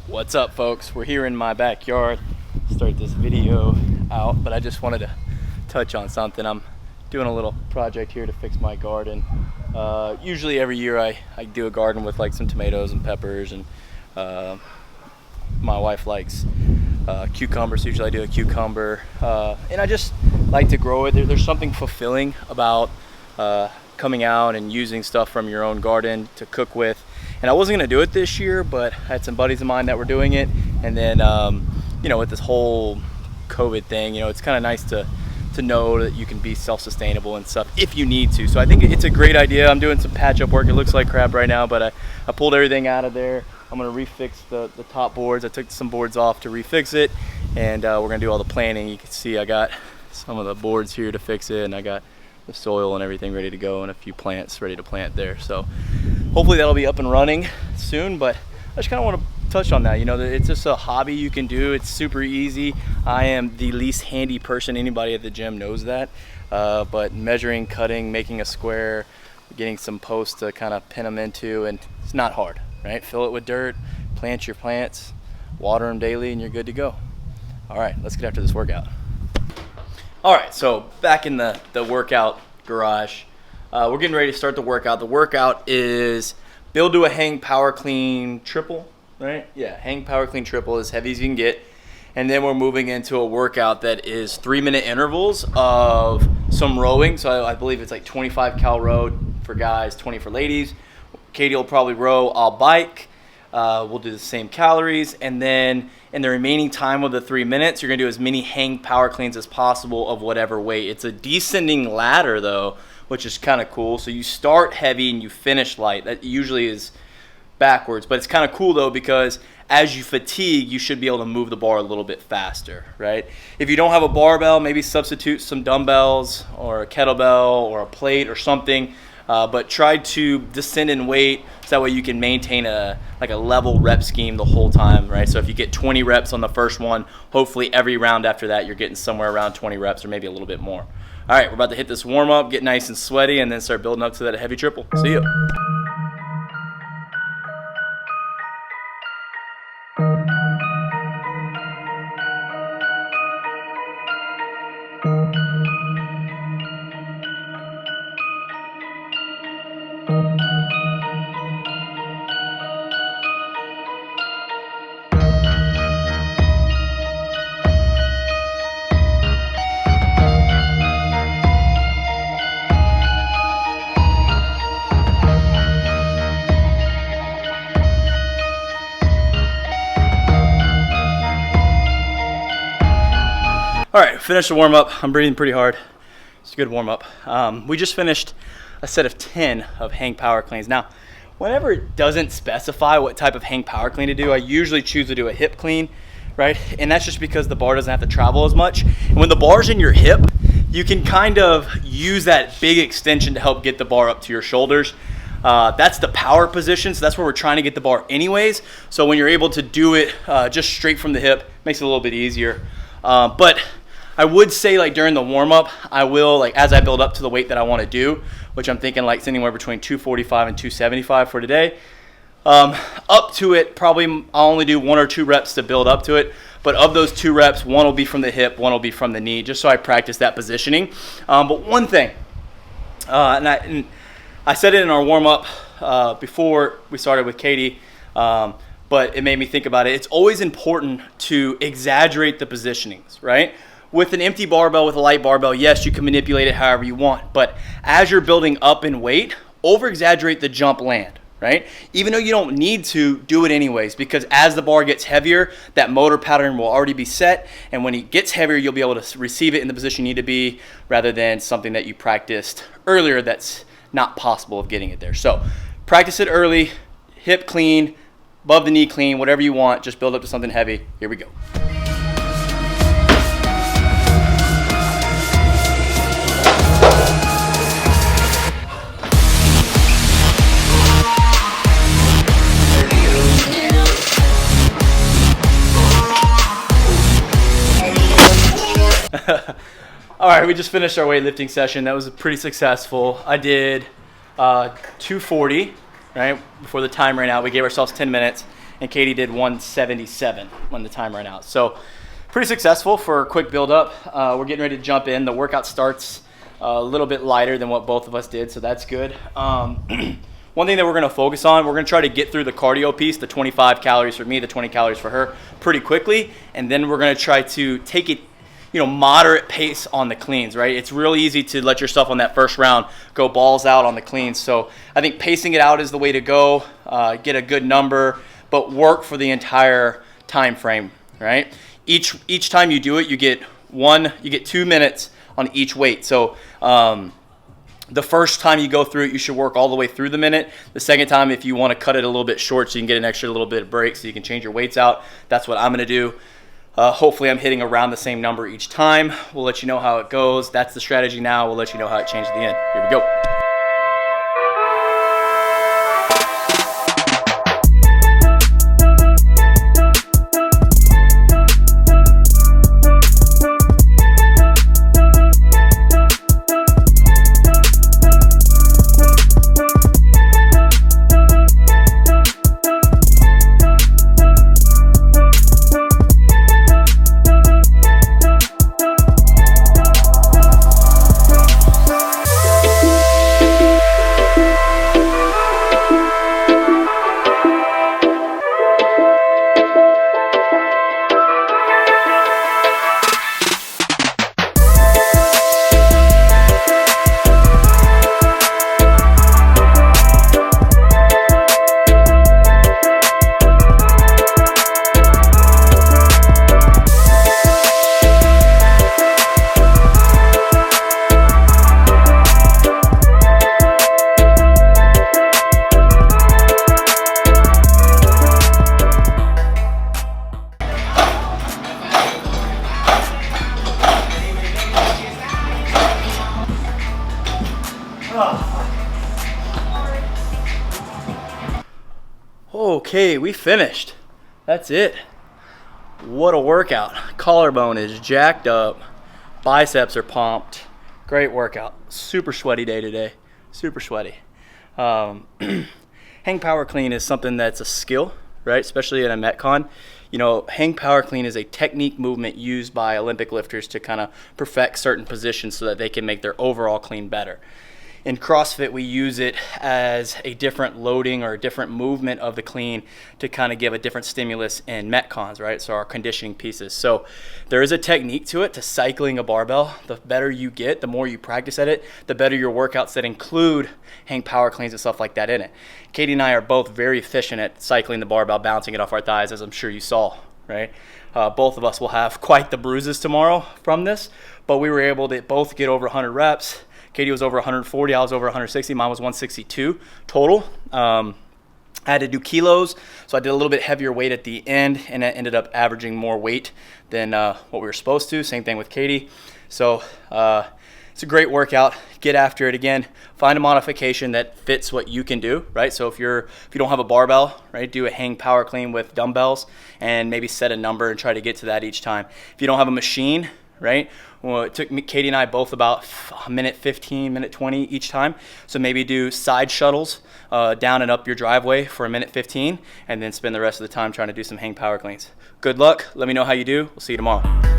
What's up, folks? We're here in my backyard. Start this video out, but I just wanted to touch on something. I'm doing a little project here to fix my garden. Usually every year I do a garden with like some tomatoes and peppers, and my wife likes cucumbers. So usually I do a cucumber, and I just like to grow it. There's something fulfilling about coming out and using stuff from your own garden to cook with. And I wasn't gonna do it this year, but I had some buddies of mine that were doing it. And then, with this whole COVID thing, it's kind of nice to know that you can be self-sustainable and stuff if you need to. So I think it's a great idea. I'm doing some patch-up work. It looks like crap right now, but I pulled everything out of there. I'm gonna refix the top boards. I took some boards off to refix it, and we're gonna do all the planning. You can see I got some of the boards here to fix it, and I got the soil and everything ready to go, and a few plants ready to plant there. So hopefully that'll be up and running soon, but I just kind of want to touch on that. It's just a hobby you can do. It's super easy. I am the least handy person. Anybody at the gym knows that. But measuring, cutting, making a square, getting some posts to kind of pin them into, and it's not hard, right? Fill it with dirt, plant your plants, water them daily, and you're good to go. All right, let's get after this workout. All right, so back in the workout garage. We're getting ready to start the workout. The workout is build to a hang power clean triple, right? Yeah, hang power clean triple, as heavy as you can get. And then we're moving into a workout that is 3-minute intervals of some rowing. So I believe it's like 25 cal row for guys, 20 for ladies. Katie will probably row, I'll bike. We'll do the same calories, and then in the remaining time of the 3 minutes, you're gonna do as many hang power cleans as possible of whatever weight. It's a descending ladder though, which is kind of cool. So you start heavy and you finish light. That usually is backwards, but it's kind of cool though, because as you fatigue, you should be able to move the bar a little bit faster, right? If you don't have a barbell, maybe substitute some dumbbells or a kettlebell or a plate or something. But try to descend in weight so that way you can maintain a level rep scheme the whole time, right? So if you get 20 reps on the first one, hopefully every round after that you're getting somewhere around 20 reps or maybe a little bit more. All right, we're about to hit this warm up, get nice and sweaty, and then start building up to that heavy triple. See ya. All right, finished the warm up. I'm breathing pretty hard. It's a good warm up. We just finished a set of 10 of hang power cleans. Now, whenever it doesn't specify what type of hang power clean to do, I usually choose to do a hip clean, right? And that's just because the bar doesn't have to travel as much. And when the bar's in your hip, you can kind of use that big extension to help get the bar up to your shoulders. That's the power position, so that's where we're trying to get the bar anyways. So when you're able to do it just straight from the hip, makes it a little bit easier. But I would say, like, during the warm-up, I will, like, as I build up to the weight that I want to do, which I'm thinking like anywhere between 245 and 275 for today. Up to it, probably I'll only do 1 or 2 reps to build up to it. But of those 2 reps, 1 will be from the hip, 1 will be from the knee, just so I practice that positioning. But one thing, and I said it in our warm-up before we started with Katie, but it made me think about it. It's always important to exaggerate the positionings, right? With an empty barbell, with a light barbell, yes, you can manipulate it however you want. But as you're building up in weight, over-exaggerate the jump land, right? Even though you don't need to, do it anyways, because as the bar gets heavier, that motor pattern will already be set. And when it gets heavier, you'll be able to receive it in the position you need to be, rather than something that you practiced earlier that's not possible of getting it there. So practice it early, hip clean, above the knee clean, whatever you want, just build up to something heavy. Here we go. All right, we just finished our weightlifting session. That was pretty successful. I did 240, right, before the time ran out. We gave ourselves 10 minutes. and Katie did 177 when the time ran out. So pretty successful for a quick build up. We're getting ready to jump in. The workout starts a little bit lighter than what both of us did, so that's good. One thing that we're going to focus on, we're going to try to get through the cardio piece, the 25 calories for me, the 20 calories for her, pretty quickly, and then we're going to try to take it, moderate pace on the cleans, right? It's really easy to let yourself on that first round go balls out on the cleans. So I think pacing it out is the way to go, get a good number, but work for the entire time frame, right? Each time you do it, you get 2 minutes on each weight. So the first time you go through it, you should work all the way through the minute. The second time, if you want to cut it a little bit short so you can get an extra little bit of break so you can change your weights out, that's what I'm going to do. Hopefully I'm hitting around the same number each time. We'll let you know how it goes. That's the strategy now. We'll let you know how it changed at the end. Here we go. Okay, we finished. That's it. What a workout. Collarbone is jacked up. Biceps are pumped. Great workout. Super sweaty day today. Super sweaty. Hang power clean is something that's a skill, right? Especially in a metcon. Hang power clean is a technique movement used by Olympic lifters to kind of perfect certain positions so that they can make their overall clean better. In CrossFit, we use it as a different loading or a different movement of the clean to kind of give a different stimulus in metcons, right? So our conditioning pieces. So there is a technique to it, to cycling a barbell. The better you get, the more you practice at it, the better your workouts that include hang power cleans and stuff like that in it. Katie and I are both very efficient at cycling the barbell, bouncing it off our thighs, as I'm sure you saw, right? Both of us will have quite the bruises tomorrow from this, but we were able to both get over 100 reps. Katie was over 140, I was over 160, mine was 162 total. I had to do kilos, so I did a little bit heavier weight at the end, and I ended up averaging more weight than what we were supposed to. Same thing with Katie. So it's a great workout. Get after it again. Find a modification that fits what you can do, right? So if you don't have a barbell, right, do a hang power clean with dumbbells and maybe set a number and try to get to that each time. If you don't have a machine, right? Well, it took Katie and I both about a minute 15, minute 20 each time. So maybe do side shuttles down and up your driveway for a minute 15, and then spend the rest of the time trying to do some hang power cleans. Good luck. Let me know how you do. We'll see you tomorrow.